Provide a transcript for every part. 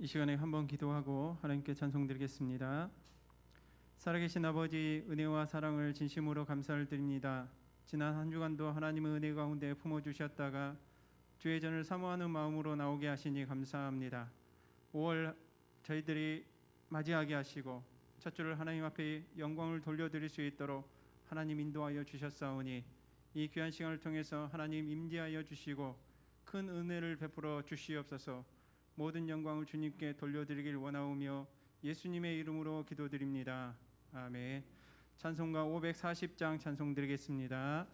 이 시간에 한번 기도하고 하나님께 찬송드리겠습니다. 살아계신 아버지, 은혜와 사랑을 진심으로 감사를 드립니다. 지난 한 주간도 하나님의 은혜 가운데 품어주셨다가 주의 전을 사모하는 마음으로 나오게 하시니 감사합니다. 5월 저희들이 맞이하게 하시고 첫 주를 하나님 앞에 영광을 돌려드릴 수 있도록 하나님 인도하여 주셨사오니 이 귀한 시간을 통해서 하나님 임재하여 주시고 큰 은혜를 베풀어 주시옵소서. 모든 영광을 주님께 돌려드리길 원하오며 예수님의 이름으로 기도드립니다. 아멘. 찬송가 540장 찬송 드리겠습니다.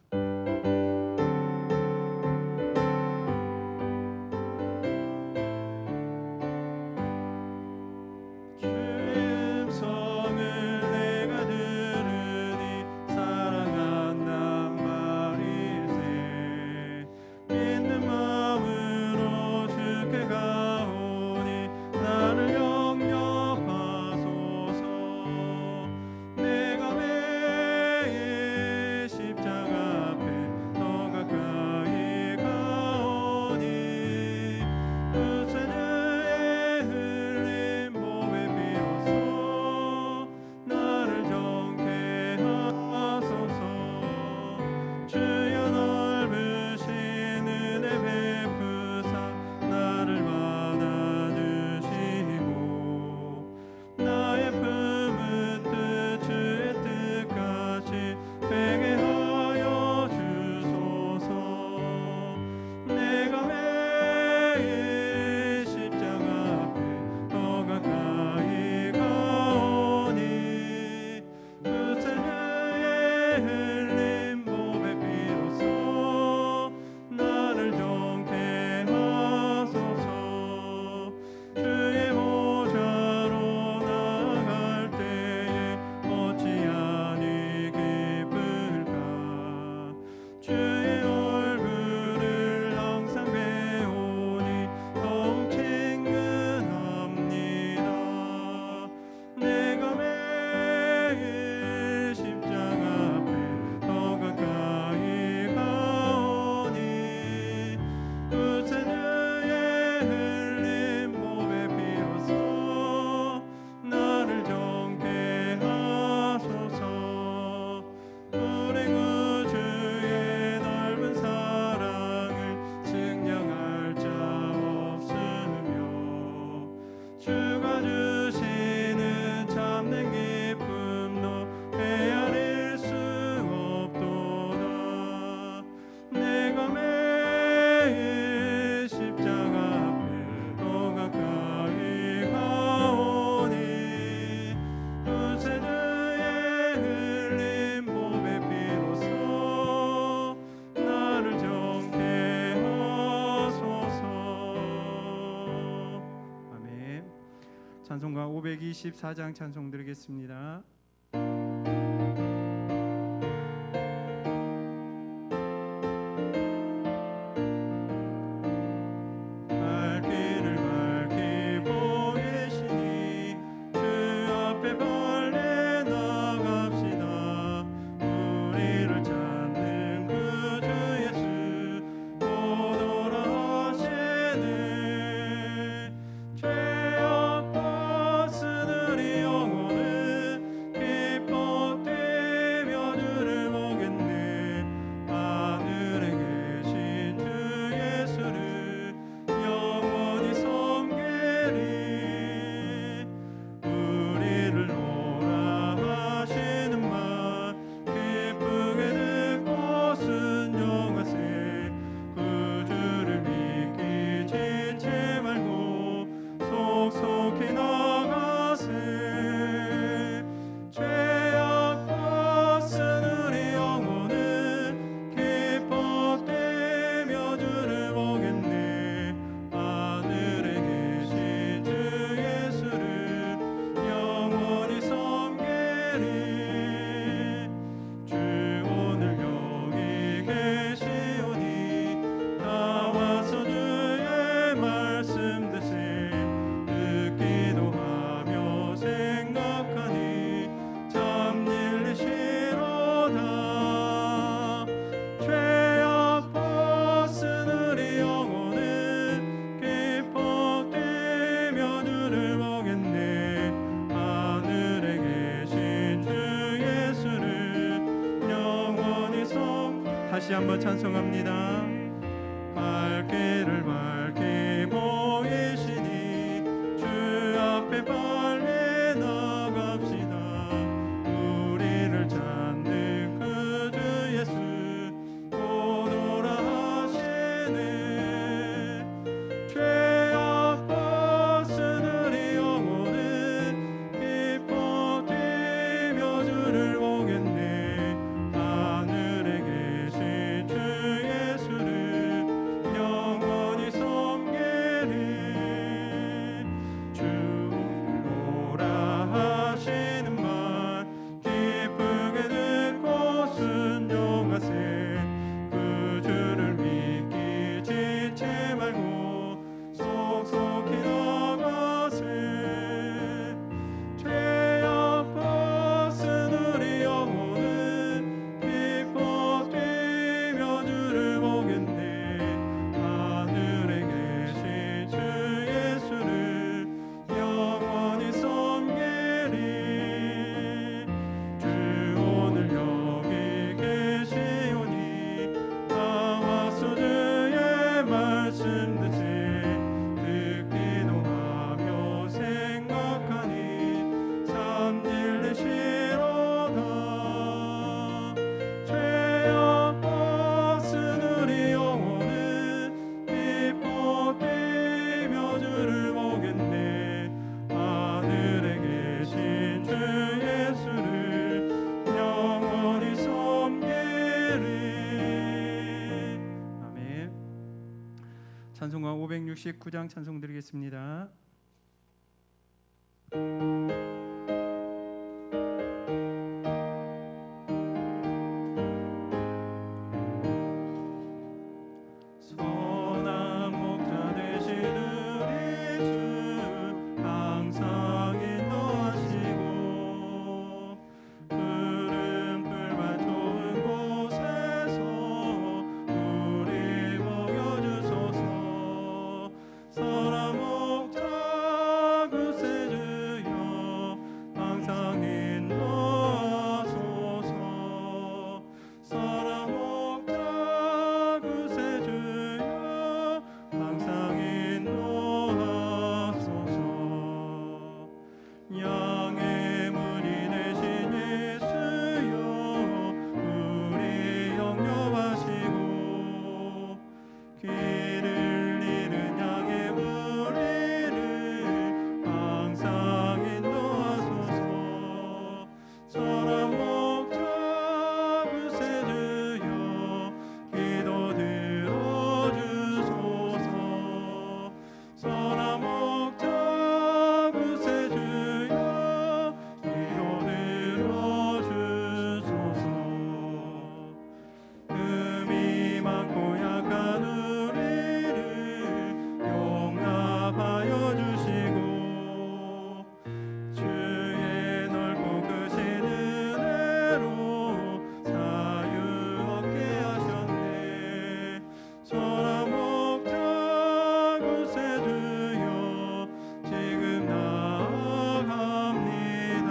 찬송가 524장 찬송 드리겠습니다. 다시 한번 찬송합니다. 갈 길을 밝히 보이시니 주 앞에 빨리 나갑시다. 우리를 찾는 그 주 예수 또 돌아오시네. 죄악 벗은 우리 영혼은 기뻐 뛰며 주를 보겠네. 하늘에 계신 주 예수를 영원히 섬기리. 주 오라 하시는 말 기쁘게 듣고 순종하세. 그 주를 믿기 지체 말고 속속히 나가세. 죄악 벗은 우리 영혼은 기뻐 뛰며 주를 보겠네. 하늘에 계신 주 예수를 영원히 섬기리. 주 오늘 여기 계시오니 나와서 주의 말씀 듣기도 하며 생각하니 참 진리시로다. 죄악 벗은 우리 영혼은 기뻐 뛰며 주를 보겠네. 하늘에 계신 주 예수를 영원히 섬기리. 아멘. 찬송가 569장 찬송 드리겠습니다. 선한 목자 되신 우리 주 항상 인도하시고 푸른 풀밭 좋은 곳에서 우리 먹여주소서. 선한 목자 구세주여 항상 인도하소서. 선한 목자 구세주여 항상 인도하소서. 양의 문이 되신 예수여 우리 영접하시고 길을 잃은 양의 우리를 항상 인도하소서. 선한 목자 구세주여 기도 들어주소서. 선한 목자 구세주여 기도 들어주소서. 금이 많고 약한 우리를 용납하여 주시고 주의 넓고 크신 은혜로 자유 얻게 하셨네. 선한 목자 구세주여 지금 나아갑니다.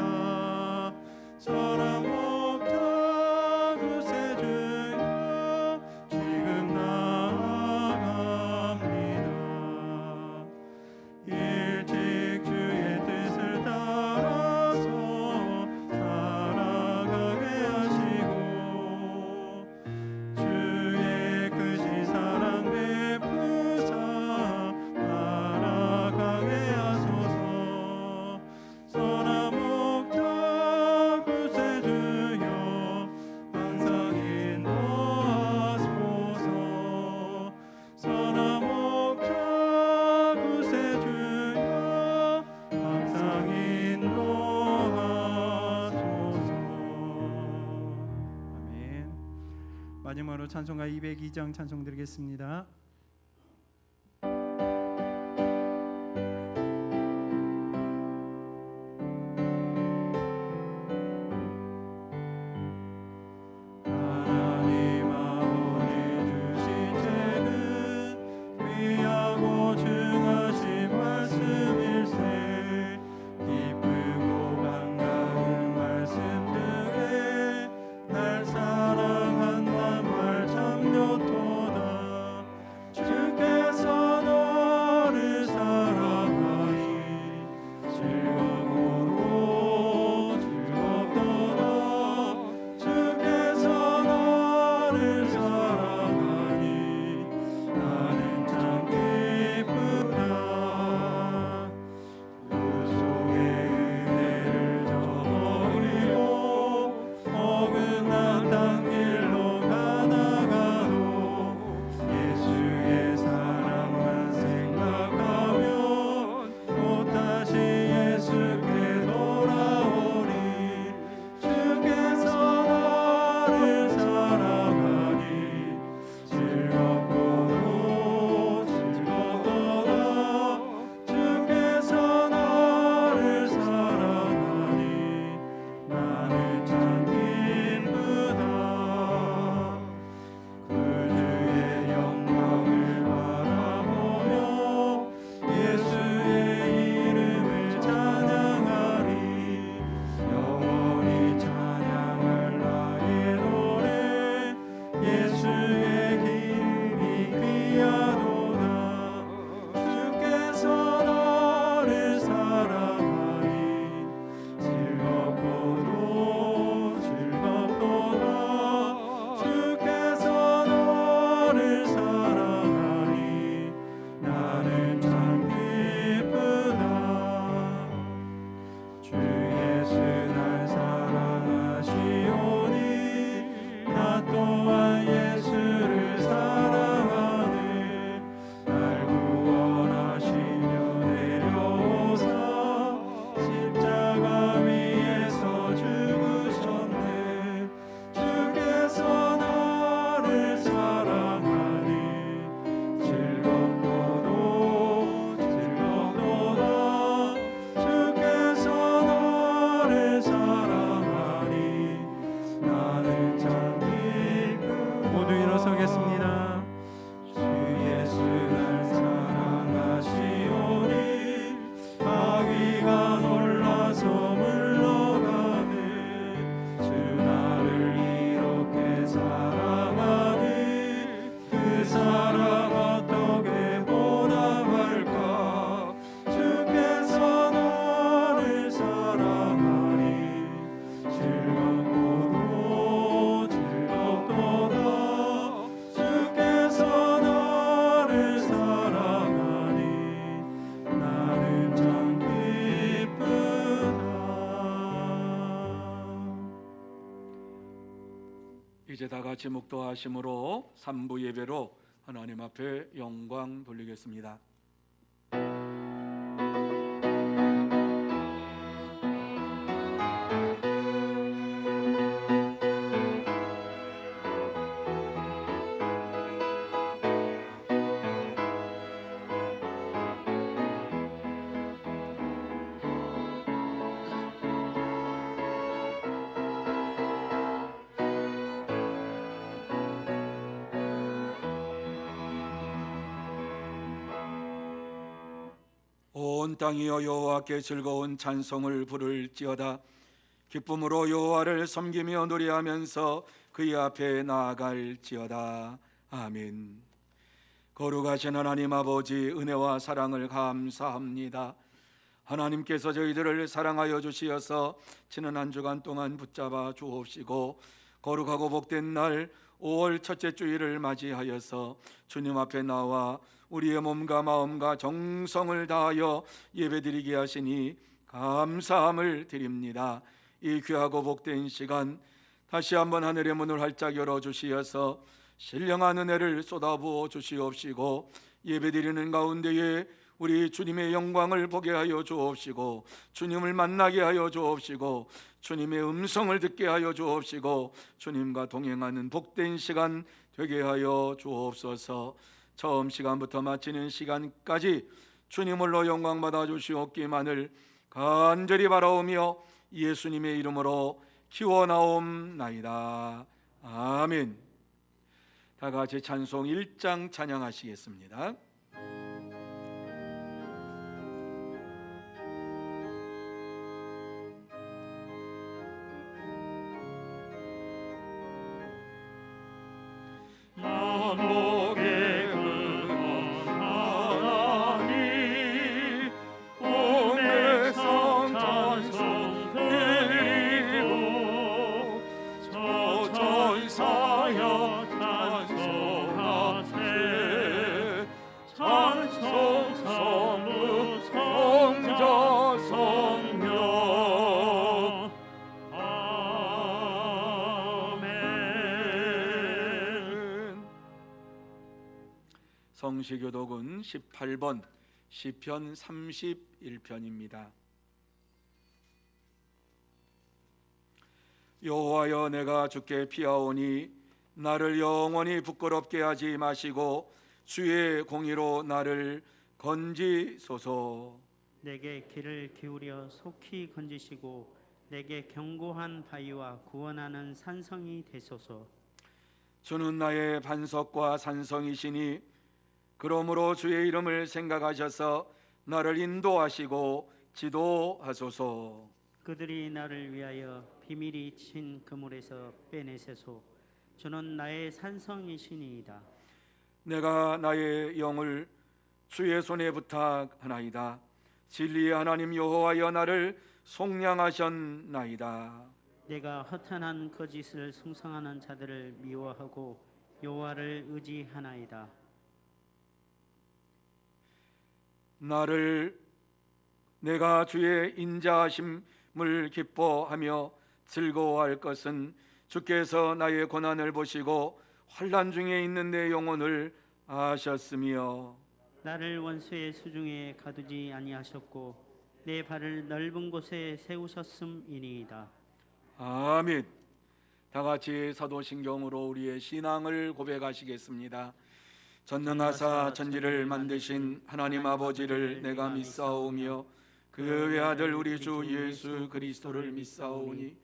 선한 목자 구세주여 지금 나아갑니다. 일찍 주의 뜻을 따라서 살아가게 하시고 주의 크신 사랑 베푸사 따라가게 하소서. 선한 목자 구세주여 항상 인도하소서. 선한 목자 구세주여 항상 인도하소서. 아멘. 마지막으로 찬송가 202장 찬송 드리겠습니다. 하나님 아버지 주신 책은 귀하고 중하신 말씀일세. 기쁘고 반가운 말씀 중에 날 사랑한단 말 참 염려토다. 주께서 너를 사랑하니 즐거워도 즐겁도다. 주께서 너를 사랑하니 나는 참 기쁘다. 그 속에 은혜를 저버리고 어긋난 땅 길로 가다가도 예수의 사랑만 생각하면 또다시 예수께 돌아오리. 주께서 나를 사랑하니 즐겁고도 즐겁도다. 주께서 나를 사랑하니 나는 참 기쁘다. 그 주의 영광을 바라보며 예수의 이름을 찬양하리. 영원히 찬양할 나의 노래 예수의 기름이 귀하도다. 주께서 너를 사랑하니 즐겁고도 즐겁도다. 주께서 너를 사랑하니 나는 참 기쁘다. 주 예수 날 사랑하시오니 나 또한 예수를 사랑하네. 날 구원하시려 내려오사 십자가 위에서 죽으셨네. 주께서 나를 사랑하니 즐겁고도 즐겁도다. 주께서 너를 사랑하니 나는 참 기쁘다. 모두 일어서겠습니다. 주 예수 날 사랑하시오니 마귀가 놀라서 물러가네. 주 나를 이렇게 사랑하니 그 사랑 어떻게 보답할까. 주께서 너를 사랑하니 즐겁고도 즐겁도다. 주께서 너를 사랑하니 나는 참 기쁘다. 이제 다 같이 묵도하심으로 3부 예배로 하나님 앞에 영광 돌리겠습니다. 온 땅이여 여호와께 즐거운 찬송을 부를지어다. 기쁨으로 여호와를 섬기며 노래하면서 그의 앞에 나아갈지어다. 아멘. 거룩하신 하나님 아버지, 은혜와 사랑을 감사합니다. 하나님께서 저희들을 사랑하여 주시어서 지난 한 주간 동안 붙잡아 주옵시고 거룩하고 복된 날 5월 첫째 주일을 맞이하여서 주님 앞에 나와 우리의 몸과 마음과 정성을 다하여 예배드리게 하시니 감사함을 드립니다. 이 귀하고 복된 시간 다시 한번 하늘의 문을 활짝 열어주시어서 신령한 은혜를 쏟아부어 주시옵시고 예배드리는 가운데에 우리 주님의 영광을 보게 하여 주옵시고 주님을 만나게 하여 주옵시고 주님의 음성을 듣게 하여 주옵시고 주님과 동행하는 복된 시간 되게 하여 주옵소서. 처음 시간부터 마치는 시간까지 주님을로 영광 받아 주시옵기만을 간절히 바라오며 예수님의 이름으로 기원하옵나이다. 아멘. 다 같이 찬송 1장 찬양하시겠습니다. 나 목에 근원하니 오매성 찬송 드리고 저 전사여 찬송하세 찬송 성부 성자 성령 아멘. 성시교독은 18번 시편 31편입니다. 여호와여, 내가 주께 피하오니 나를 영원히 부끄럽게 하지 마시고 주의 공의로 나를 건지소서. 내게 귀를 기울여 속히 건지시고 내게 견고한 바위와 구원하는 산성이 되소서. 주는 나의 반석과 산성이시니 그러므로 주의 이름을 생각하셔서 나를 인도하시고 지도하소서. 그들이 나를 위하여 비밀이 친 그물에서 빼내소서. 주는 나의 산성이시니이다. 내가 나의 영을 주의 손에 부탁하나이다. 진리의 하나님 여호와여, 나를 속량하셨나이다. 내가 허탄한 거짓을 숭상하는 자들을 미워하고 여호와를 의지하나이다. 내가 주의 인자하심을 기뻐하며 즐거워할 것은 주께서 나의 고난을 보시고 환난 중에 있는 내 영혼을 아셨으며 나를 원수의 수중에 가두지 아니하셨고 내 발을 넓은 곳에 세우셨음이니이다. 아멘. 다 같이 사도신경으로 우리의 신앙을 고백하시겠습니다. 전능하사 천지를 만드신 하나님 아버지를 내가 믿사오며 그 외아들 우리 주 예수 그리스도를 믿사오니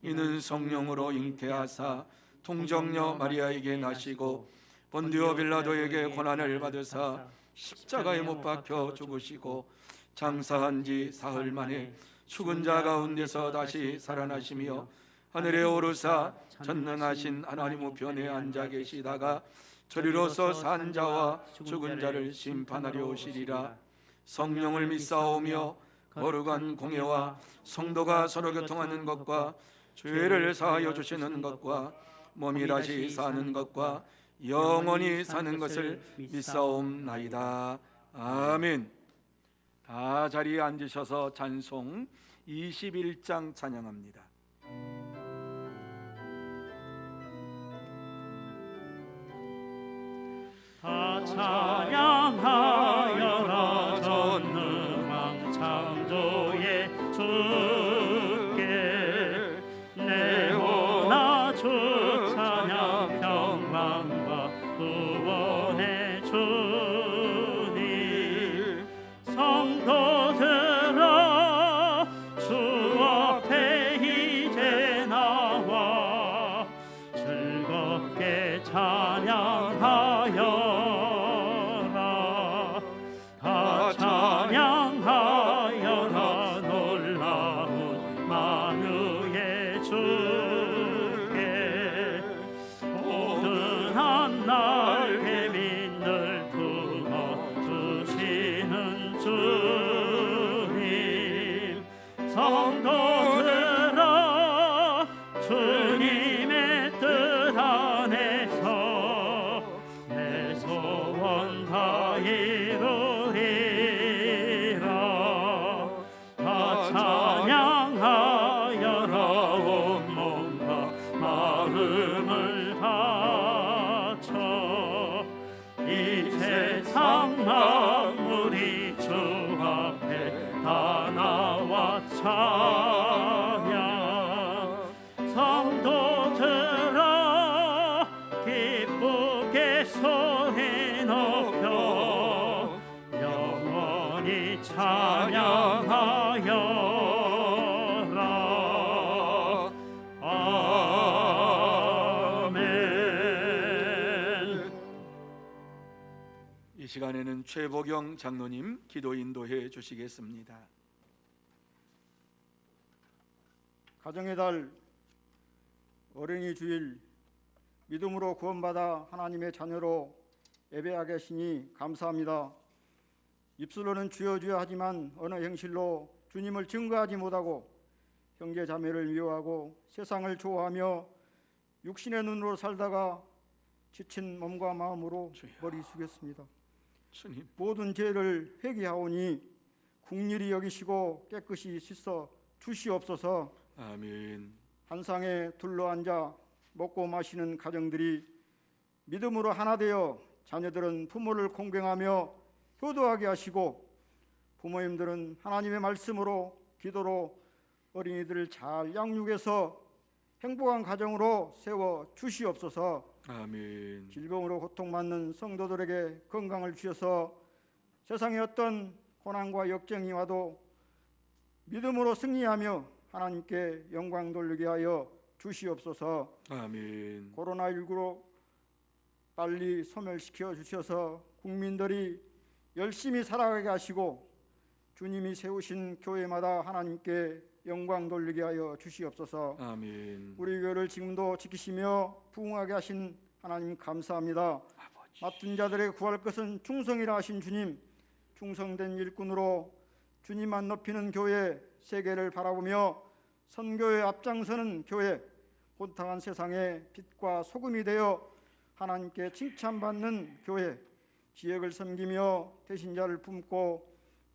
이는 성령으로 잉태하사 통정녀 마리아에게 나시고 본디오 빌라도에게 고난을 받으사 십자가에 못 박혀 죽으시고 장사한 지 사흘 만에 죽은 자 가운데서 다시 살아나시며 하늘에 오르사 전능하신 하나님 우편에 앉아 계시다가 저리로서 산 자와 죽은 자를 심판하려 오시리라. 성령을 믿사오며 거룩한 공예와 성도가 서로 교통하는 것과 죄를 사하여 주시는 것과 몸이 다시 사는 것과 영원히 사는 것을 믿사옵나이다. 아멘. 다 자리에 앉으셔서 찬송 21장 찬양합니다. 다 찬양하여라 전능왕 창조의 주께 내오나 주 찬양 평강과 구원의 주님 성도들아 주 앞에 이제 나와 즐겁게 찬양하여 찬양하여라 놀라운 만유의 주께 모든 한날 민들 품어주시는 주님 성도들아 주님의 뜻 안에서 내 소원 다 이루리라. 다 찬양하여라 온몸과 마음을 바쳐 이 세상 만물이 주 앞에 다 나와 찬양 성도들아 기쁘게 소리 높여 영원히 찬양하여라. 아멘. 이 시간에는 최보경 장로님 기도 인도해 주시겠습니다. 가정의 달 어린이 주일 믿음으로 구원받아 하나님의 자녀로 예배하게 하시니 감사합니다. 입술로는 주여 주여 하지만 어느 행실로 주님을 증거하지 못하고 형제 자매를 미워하고 세상을 좋아하며 육신의 눈으로 살다가 지친 몸과 마음으로 머리 숙였습니다. 주님, 모든 죄를 회개하오니 국률이 여기시고 깨끗이 씻어 주시옵소서. 아멘. 한 상에 둘러앉아 먹고 마시는 가정들이 믿음으로 하나 되어 자녀들은 부모를 공경하며 효도하게 하시고 부모님들은 하나님의 말씀으로 기도로 어린이들을 잘 양육해서 행복한 가정으로 세워 주시옵소서. 아멘. 질병으로 고통받는 성도들에게 건강을 주셔서 세상에 어떤 고난과 역경이 와도 믿음으로 승리하며 하나님께 영광 돌리게 하여 주시옵소서. 아멘. 코로나19로 빨리 소멸시켜 주셔서 국민들이 열심히 살아가게 하시고 주님이 세우신 교회마다 하나님께 영광 돌리게 하여 주시옵소서. 아멘. 우리 교회를 지금도 지키시며 부흥하게 하신 하나님 감사합니다. 맡은 자들에게 구할 것은 충성이라 하신 주님, 충성된 일꾼으로 주님만 높이는 교회, 세계를 바라보며 선교에 앞장서는 교회, 혼탁한 세상에 빛과 소금이 되어 하나님께 칭찬받는 교회, 지역을 섬기며 대신자를 품고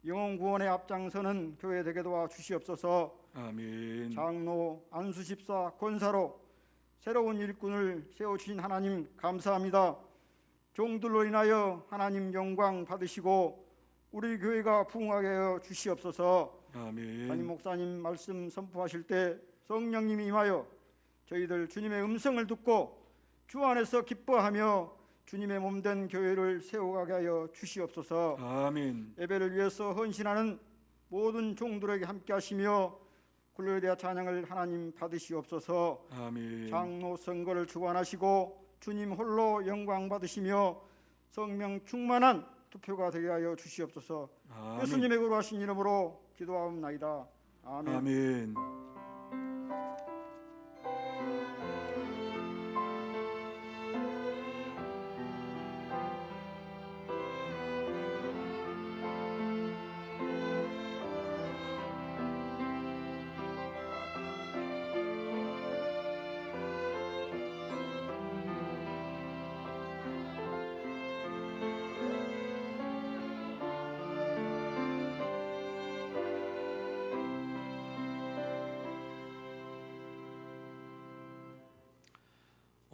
영혼 구원에 앞장서는 교회 되게 도와 주시옵소서. 아멘. 장로, 안수집사, 권사로 새로운 일꾼을 세워주신 하나님 감사합니다. 종들로 인하여 하나님 영광 받으시고 우리 교회가 부흥하게 하여 주시옵소서. 아멘. 담임 목사님 말씀 선포하실 때 성령님이 임하여 저희들 주님의 음성을 듣고 주 안에서 기뻐하며 주님의 몸된 교회를 세워가게 하여 주시옵소서. 아멘. 예배를 위해서 헌신하는 모든 종들에게 함께 하시며 굴로에 대한 찬양을 하나님 받으시옵소서. 아멘. 장로 선거를 주관하시고 주님 홀로 영광 받으시며 성령 충만한 투표가 되게 하여 주시옵소서. 아멘. 예수님의 거룩하신 이름으로 기도하옵나이다. 아멘. 아멘.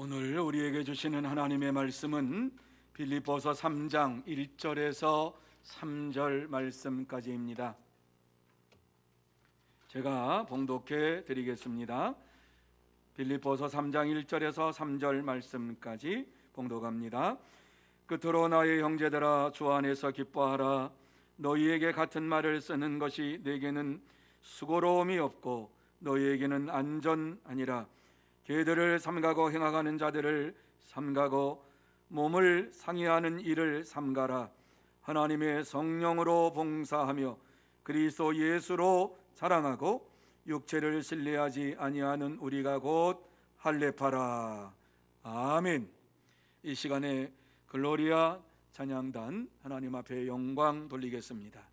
오늘 우리에게 주시는 하나님의 말씀은 빌립보서 3장 1절에서 3절 말씀까지입니다. 제가 봉독해 드리겠습니다. 빌립보서 3장 1절에서 3절 말씀까지 봉독합니다. 끝으로 나의 형제들아 주 안에서 기뻐하라. 너희에게 같은 말을 쓰는 것이 내게는 수고로움이 없고 너희에게는 안전하니라. 개들을 삼가고 행하가는 자들을 삼가고 몸을 상해하는 일을 삼가라. 하나님의 성령으로 봉사하며 그리스도 예수로 자랑하고 육체를 신뢰하지 아니하는 우리가 곧 할례파라. 아멘. 이 시간에 글로리아 찬양단 하나님 앞에 영광 돌리겠습니다.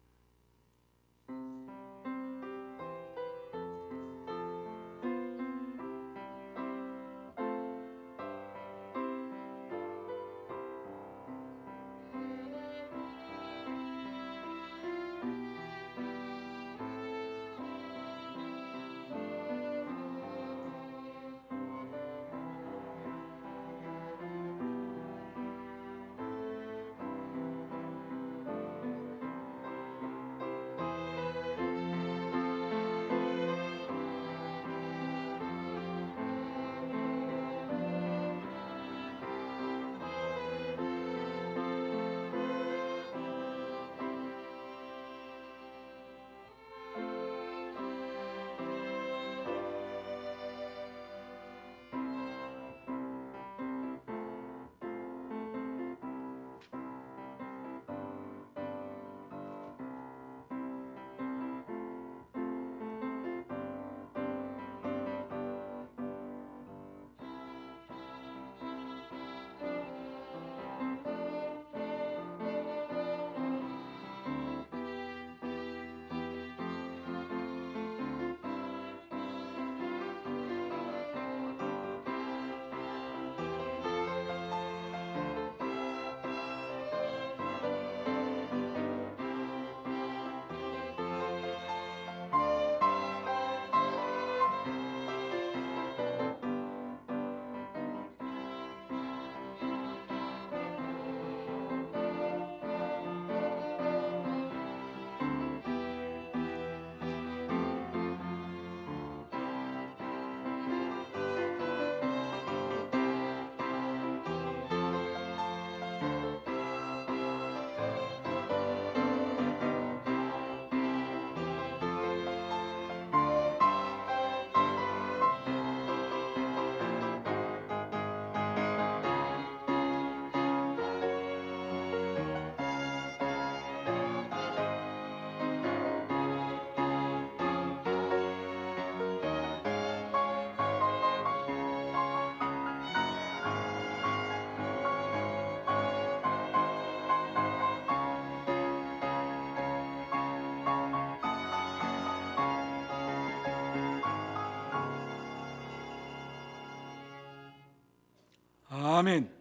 아멘.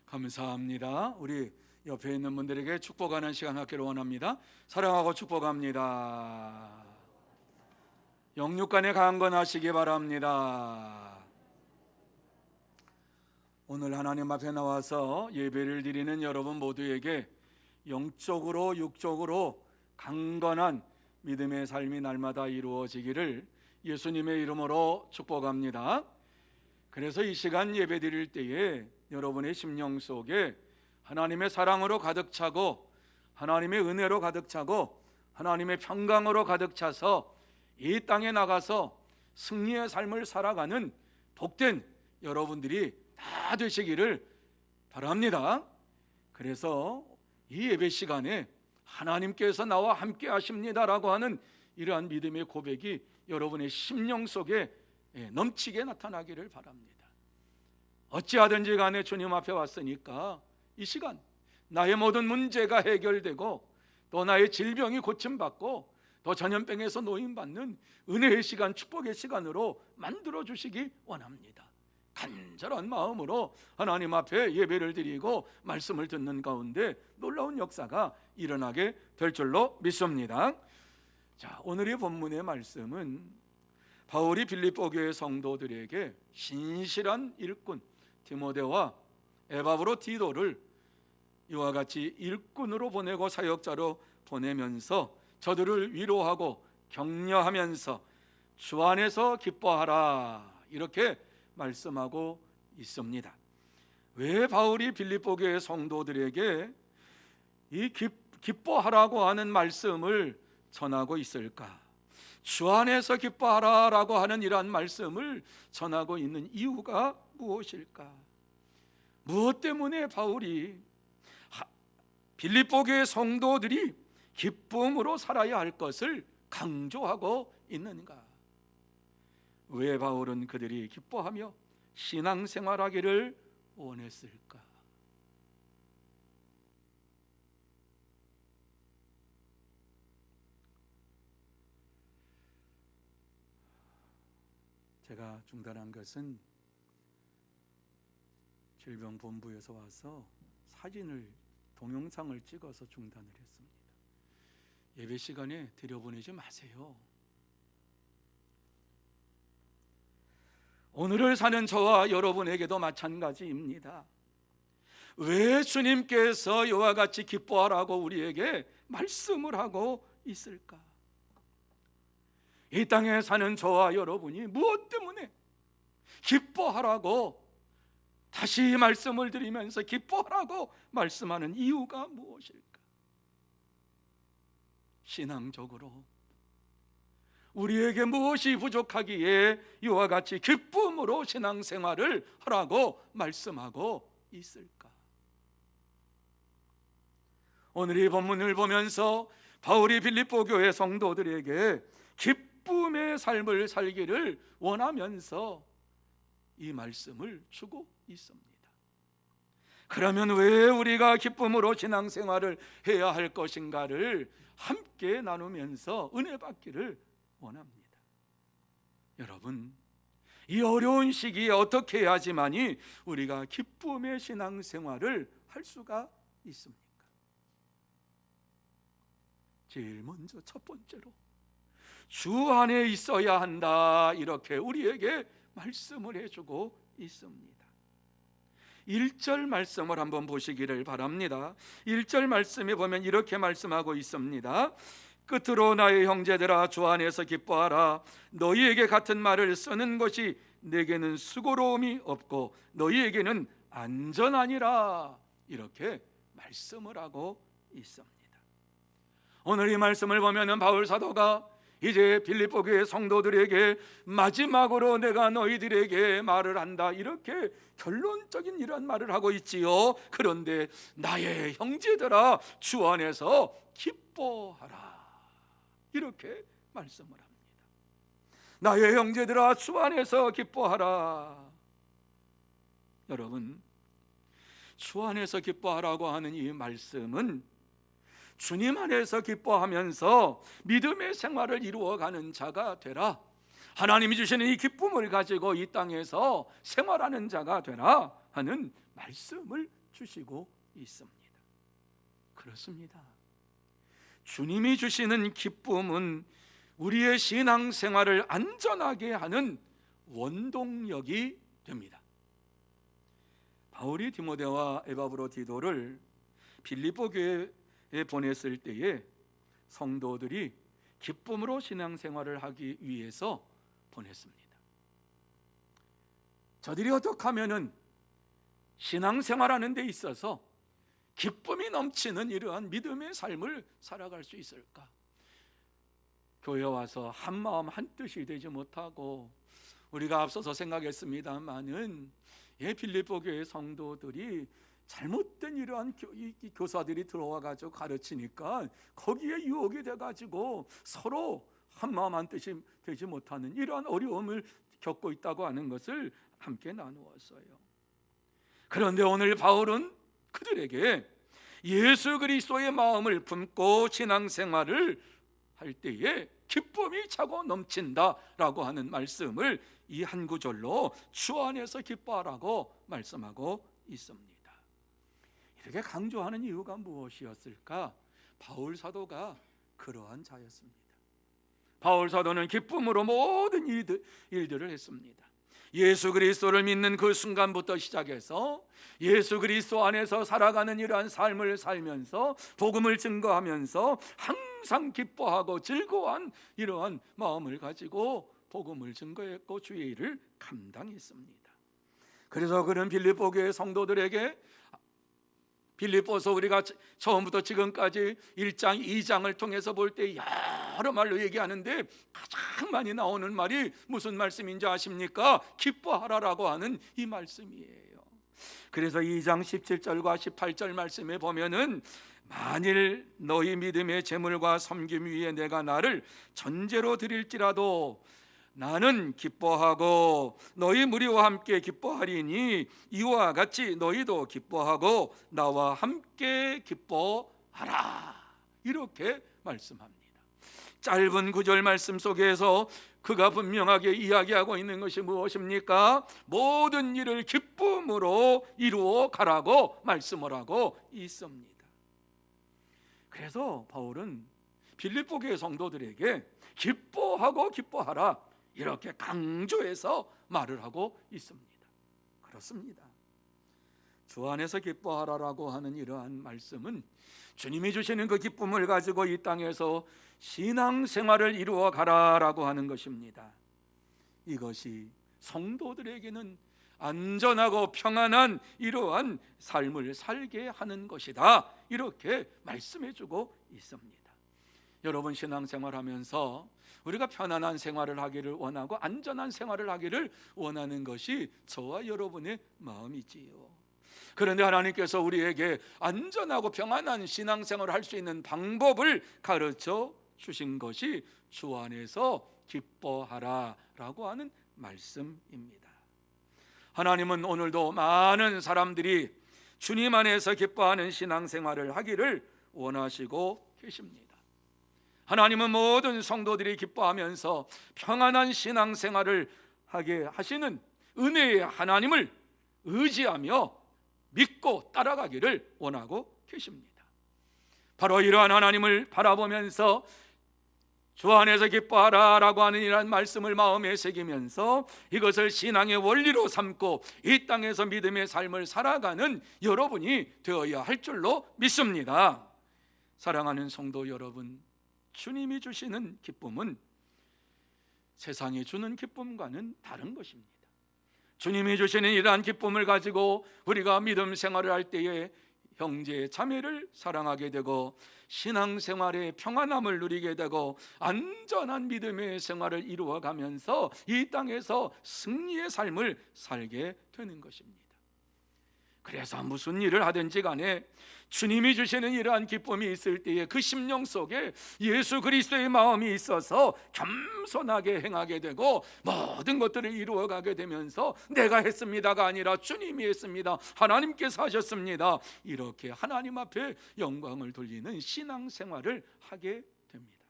감사합니다. 우리 옆에 있는 분들에게 축복하는 시간 갖기를 원합니다. 사랑하고 축복합니다. 영육간에 강건하시기 바랍니다. 오늘 하나님 앞에 나와서 예배를 드리는 여러분 모두에게 영적으로 육적으로 강건한 믿음의 삶이 날마다 이루어지기를 예수님의 이름으로 축복합니다. 그래서 이 시간 예배 드릴 때에 여러분의 심령 속에 하나님의 사랑으로 가득 차고 하나님의 은혜로 가득 차고 하나님의 평강으로 가득 차서 이 땅에 나가서 승리의 삶을 살아가는 복된 여러분들이 다 되시기를 바랍니다. 그래서 이 예배 시간에 하나님께서 나와 함께 하십니다라고 하는 이러한 믿음의 고백이 여러분의 심령 속에 넘치게 나타나기를 바랍니다. 어찌하든지 간에 주님 앞에 왔으니까 이 시간 나의 모든 문제가 해결되고 또 나의 질병이 고침받고 또 전염병에서 노임받는 은혜의 시간, 축복의 시간으로 만들어주시기 원합니다. 간절한 마음으로 하나님 앞에 예배를 드리고 말씀을 듣는 가운데 놀라운 역사가 일어나게 될 줄로 믿습니다. 자, 오늘의 본문의 말씀은 바울이 빌립보 교회 성도들에게 신실한 일꾼 디모데와 에바브로 디도를 이와 같이 일꾼으로 보내고 사역자로 보내면서 저들을 위로하고 격려하면서 주 안에서 기뻐하라 이렇게 말씀하고 있습니다. 왜 바울이 빌립보 교회 성도들에게 이 기뻐하라고 하는 말씀을 전하고 있을까? 주 안에서 기뻐하라라고 하는 이러한 말씀을 전하고 있는 이유가 무엇일까? 무엇 때문에 바울이 빌립보 교회 성도들이 기쁨으로 살아야 할 것을 강조하고 있는가? 왜 바울은 그들이 기뻐하며 신앙생활하기를 원했을까? 제가 중단한 것은 질병본부에서 와서 사진을 동영상을 찍어서 중단을 했습니다. 예배 시간에 들여보내지 마세요. 오늘을 사는 저와 여러분에게도 마찬가지입니다. 왜 주님께서 이와 같이 기뻐하라고 우리에게 말씀을 하고 있을까? 이 땅에 사는 저와 여러분이 무엇 때문에 기뻐하라고 다시 말씀을 드리면서 기뻐하라고 말씀하는 이유가 무엇일까? 신앙적으로 우리에게 무엇이 부족하기에 이와 같이 기쁨으로 신앙생활을 하라고 말씀하고 있을까? 오늘 이 본문을 보면서 바울이 빌립보 교회 성도들에게 기쁨의 삶을 살기를 원하면서 이 말씀을 주고 있습니다. 그러면 왜 우리가 기쁨으로 신앙생활을 해야 할 것인가를 함께 나누면서 은혜 받기를 원합니다. 여러분, 이 어려운 시기에 어떻게 해야지만이 우리가 기쁨의 신앙생활을 할 수가 있습니까? 제일 먼저 첫 번째로 주 안에 있어야 한다 이렇게 우리에게 말씀을 해주고 있습니다. 1절 말씀을 한번 보시기를 바랍니다. 1절 말씀에 보면 이렇게 말씀하고 있습니다. 끝으로 나의 형제들아 주 안에서 기뻐하라. 너희에게 같은 말을 쓰는 것이 내게는 수고로움이 없고 너희에게는 안전하니라 이렇게 말씀을 하고 있습니다. 오늘 이 말씀을 보면 바울 사도가 이제 빌립보 교회 성도들에게 마지막으로 내가 너희들에게 말을 한다 이렇게 결론적인 이런 말을 하고 있지요. 그런데 나의 형제들아 주 안에서 기뻐하라 이렇게 말씀을 합니다. 나의 형제들아 주 안에서 기뻐하라. 여러분, 주 안에서 기뻐하라고 하는 이 말씀은 주님 안에서 기뻐하면서 믿음의 생활을 이루어가는 자가 되라, 하나님이 주시는 이 기쁨을 가지고 이 땅에서 생활하는 자가 되라, 하는 말씀을 주시고 있습니다. 그렇습니다. 주님이 주시는 기쁨은 우리의 신앙생활을 안전하게 하는 원동력이 됩니다. 바울이 디모데와 에바브로디도를 빌립보 교회에 보냈을 때에 성도들이 기쁨으로 신앙생활을 하기 위해서 보냈습니다. 저들이 어떻게 하면은 신앙생활하는 데 있어서 기쁨이 넘치는 이러한 믿음의 삶을 살아갈 수 있을까? 교회 와서 한 마음 한 뜻이 되지 못하고, 우리가 앞서서 생각했습니다마는 빌립보 교회 성도들이 잘못된 이러한 교사들이 들어와 가지고 가르치니까 거기에 유혹이 돼 가지고 서로 한 마음 한 뜻이 되지 못하는 이러한 어려움을 겪고 있다고 하는 것을 함께 나누었어요. 그런데 오늘 바울은 그들에게 예수 그리스도의 마음을 품고 신앙생활을 할 때에 기쁨이 차고 넘친다라고 하는 말씀을 이 한 구절로 주 안에서 기뻐하라고 말씀하고 있습니다. 이렇게 강조하는 이유가 무엇이었을까? 바울 사도가 그러한 자였습니다. 바울 사도는 기쁨으로 모든 일들을 했습니다. 예수 그리스도를 믿는 그 순간부터 시작해서 예수 그리스도 안에서 살아가는 이러한 삶을 살면서 복음을 증거하면서 항상 기뻐하고 즐거워한 이러한 마음을 가지고 복음을 증거했고 주의 일을 감당했습니다. 그래서 그는 빌립보 교회 성도들에게 빌립보서 우리가 처음부터 지금까지 1장, 2장을 통해서 볼 때 여러 말로 얘기하는데 가장 많이 나오는 말이 무슨 말씀인지 아십니까? 기뻐하라라고 하는 이 말씀이에요. 그래서 2장 17절과 18절 말씀에 보면은 만일 너희 믿음의 재물과 섬김 위에 내가 나를 전제로 드릴지라도 나는 기뻐하고 너희 무리와 함께 기뻐하리니 이와 같이 너희도 기뻐하고 나와 함께 기뻐하라, 이렇게 말씀합니다. 짧은 구절 말씀 속에서 그가 분명하게 이야기하고 있는 것이 무엇입니까? 모든 일을 기쁨으로 이루어 가라고 말씀을 하고 있습니다. 그래서 바울은 빌립보 교회 성도들에게 기뻐하고 기뻐하라, 이렇게 강조해서 말을 하고 있습니다. 그렇습니다. 주 안에서 기뻐하라라고 하는 이러한 말씀은 주님이 주시는 그 기쁨을 가지고 이 땅에서 신앙생활을 이루어 가라라고 하는 것입니다. 이것이 성도들에게는 안전하고 평안한 이러한 삶을 살게 하는 것이다, 이렇게 말씀해주고 있습니다. 여러분, 신앙생활하면서 우리가 편안한 생활을 하기를 원하고 안전한 생활을 하기를 원하는 것이 저와 여러분의 마음이지요. 그런데 하나님께서 우리에게 안전하고 평안한 신앙생활을 할 수 있는 방법을 가르쳐 주신 것이 주 안에서 기뻐하라라고 하는 말씀입니다. 하나님은 오늘도 많은 사람들이 주님 안에서 기뻐하는 신앙생활을 하기를 원하시고 계십니다. 하나님은 모든 성도들이 기뻐하면서 평안한 신앙생활을 하게 하시는 은혜의 하나님을 의지하며 믿고 따라가기를 원하고 계십니다. 바로 이러한 하나님을 바라보면서 주 안에서 기뻐하라라고 하는 이러한 말씀을 마음에 새기면서 이것을 신앙의 원리로 삼고 이 땅에서 믿음의 삶을 살아가는 여러분이 되어야 할 줄로 믿습니다. 사랑하는 성도 여러분, 주님이 주시는 기쁨은 세상이 주는 기쁨과는 다른 것입니다. 주님이 주시는 이러한 기쁨을 가지고 우리가 믿음 생활을 할 때에 형제 자매를 사랑하게 되고 신앙생활의 평안함을 누리게 되고 안전한 믿음의 생활을 이루어가면서 이 땅에서 승리의 삶을 살게 되는 것입니다. 그래서 무슨 일을 하든지 간에 주님이 주시는 이러한 기쁨이 있을 때에 그 심령 속에 예수 그리스도의 마음이 있어서 겸손하게 행하게 되고 모든 것들을 이루어가게 되면서 내가 했습니다가 아니라 주님이 했습니다, 하나님께서 하셨습니다, 이렇게 하나님 앞에 영광을 돌리는 신앙생활을 하게 됩니다.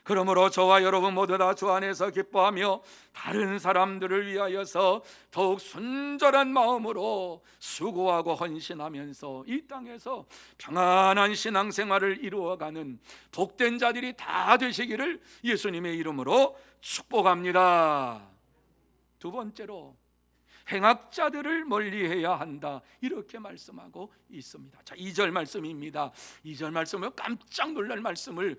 그러므로 저와 여러분 모두 다 주 안에서 기뻐하며 다른 사람들을 위하여서 더욱 순절한 마음으로 수고하고 헌신하면서 이 땅에서 평안한 신앙생활을 이루어가는 복된 자들이 다 되시기를 예수님의 이름으로 축복합니다. 두 번째로 행악자들을 멀리해야 한다, 이렇게 말씀하고 있습니다. 자, 2절 말씀입니다. 2절 말씀은 깜짝 놀랄 말씀을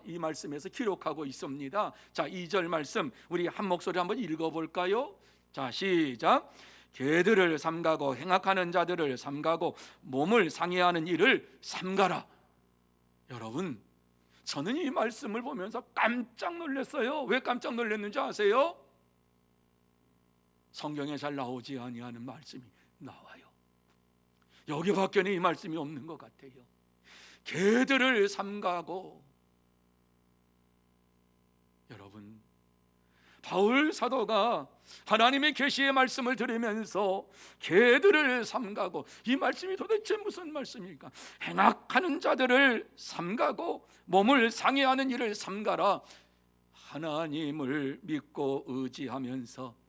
이 말씀에서 기록하고 있습니다. 자, 2절 말씀 우리 한 목소리 한번 읽어볼까요? 자, 시작. 개들을 삼가고 행악하는 자들을 삼가고 몸을 상해하는 일을 삼가라. 여러분, 저는 이 말씀을 보면서 깜짝 놀랐어요. 왜 깜짝 놀랐는지 아세요? 성경에 잘 나오지 아니하는 말씀이 나와요. 여기밖에는 이 말씀이 없는 것 같아요. 개들을 삼가고, 여러분, 바울 사도가 하나님의 계시의 말씀을 들으면서 개들을 삼가고, 이 말씀이 도대체 무슨 말씀입니까? 행악하는 자들을 삼가고 몸을 상해하는 일을 삼가라. 하나님을 믿고 의지하면서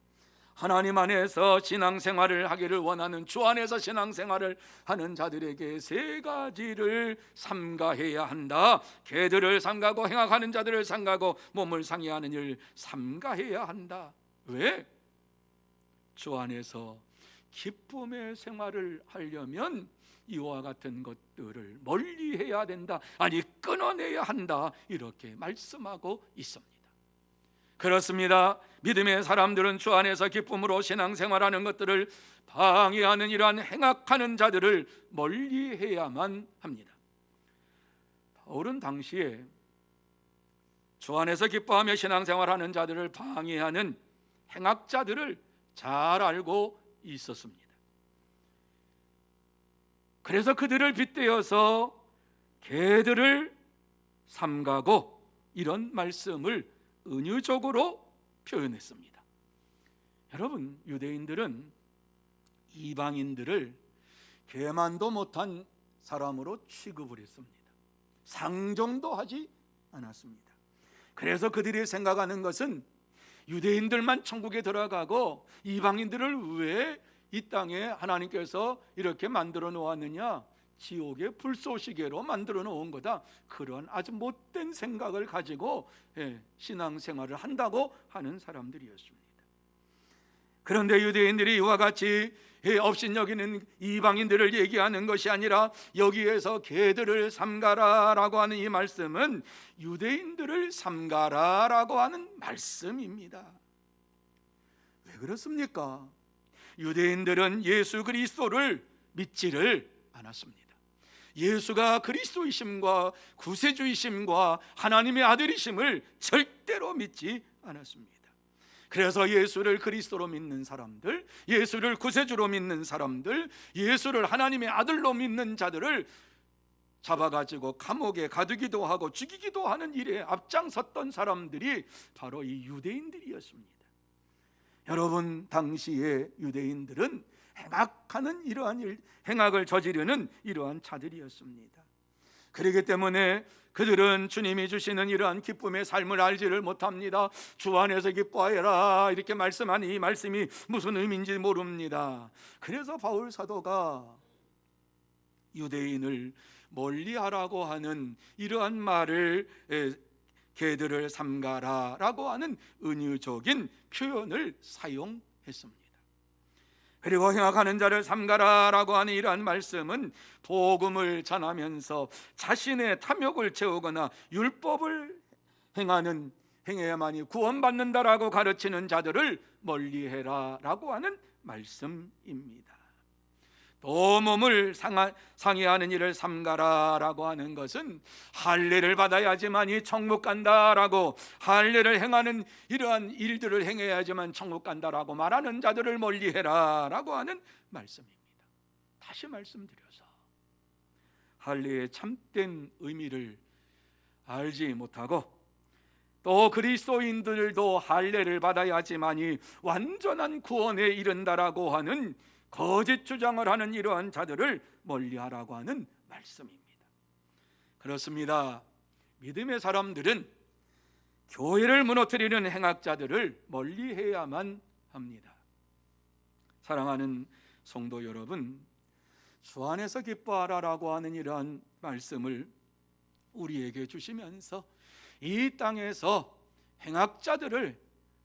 하나님 안에서 신앙생활을 하기를 원하는, 주 안에서 신앙생활을 하는 자들에게 세 가지를 삼가해야 한다. 개들을 삼가고 행악하는 자들을 삼가고 몸을 상해하는 일을 삼가해야 한다. 왜? 주 안에서 기쁨의 생활을 하려면 이와 같은 것들을 멀리해야 된다, 아니 끊어내야 한다, 이렇게 말씀하고 있습니다. 그렇습니다. 믿음의 사람들은 주 안에서 기쁨으로 신앙생활하는 것들을 방해하는 이러한 행악하는 자들을 멀리해야만 합니다. 바울은 당시에 주 안에서 기뻐하며 신앙생활하는 자들을 방해하는 행악자들을 잘 알고 있었습니다. 그래서 그들을 빗대어서 개들을 삼가고, 이런 말씀을 은유적으로 표현했습니다. 여러분, 유대인들은 이방인들을 개만도 못한 사람으로 취급을 했습니다. 상정도 하지 않았습니다. 그래서 그들이 생각하는 것은 유대인들만 천국에 들어가고 이방인들을 왜 이 땅에 하나님께서 이렇게 만들어 놓았느냐, 지옥의 불쏘시개로 만들어 놓은 거다, 그런 아주 못된 생각을 가지고 신앙생활을 한다고 하는 사람들이었습니다. 그런데 유대인들이 이와 같이 업신여기는 이방인들을 얘기하는 것이 아니라 여기에서 개들을 삼가라라고 하는 이 말씀은 유대인들을 삼가라라고 하는 말씀입니다. 왜 그렇습니까? 유대인들은 예수 그리스도를 믿지를 않았습니다. 예수가 그리스도이심과 구세주이심과 하나님의 아들이심을 절대로 믿지 않았습니다. 그래서 예수를 그리스도로 믿는 사람들, 예수를 구세주로 믿는 사람들, 예수를 하나님의 아들로 믿는 자들을 잡아가지고 감옥에 가두기도 하고 죽이기도 하는 일에 앞장섰던 사람들이 바로 이 유대인들이었습니다. 여러분, 당시의 유대인들은 행악하는 이러한 일, 행악을 저지르는 이러한 자들이었습니다. 그렇기 때문에 그들은 주님이 주시는 이러한 기쁨의 삶을 알지를 못합니다. 주 안에서 기뻐하여라, 이렇게 말씀하는 이 말씀이 무슨 의미인지 모릅니다. 그래서 바울 사도가 유대인을 멀리하라고 하는 이러한 말을, 개들을 삼가라라고 하는 은유적인 표현을 사용했습니다. 그리고 행악하는 자를 삼가라라고 하는 이러한 말씀은 복음을 전하면서 자신의 탐욕을 채우거나 율법을 행해야만이 구원받는다라고 가르치는 자들을 멀리해라라고 하는 말씀입니다. 또 몸을 상해하는 일을 삼가라라고 하는 것은 할례를 받아야지만이 천국 간다라고, 할례를 행하는 이러한 일들을 행해야지만 천국 간다라고 말하는 자들을 멀리해라라고 하는 말씀입니다. 다시 말씀드려서 할례의 참된 의미를 알지 못하고, 또 그리스도인들도 할례를 받아야지만이 완전한 구원에 이른다라고 하는 거짓 주장을 하는 이러한 자들을 멀리하라고 하는 말씀입니다. 그렇습니다. 믿음의 사람들은 교회를 무너뜨리는 행악자들을 멀리해야만 합니다. 사랑하는 성도 여러분, 주 안에서 기뻐하라라고 하는 이러한 말씀을 우리에게 주시면서 이 땅에서 행악자들을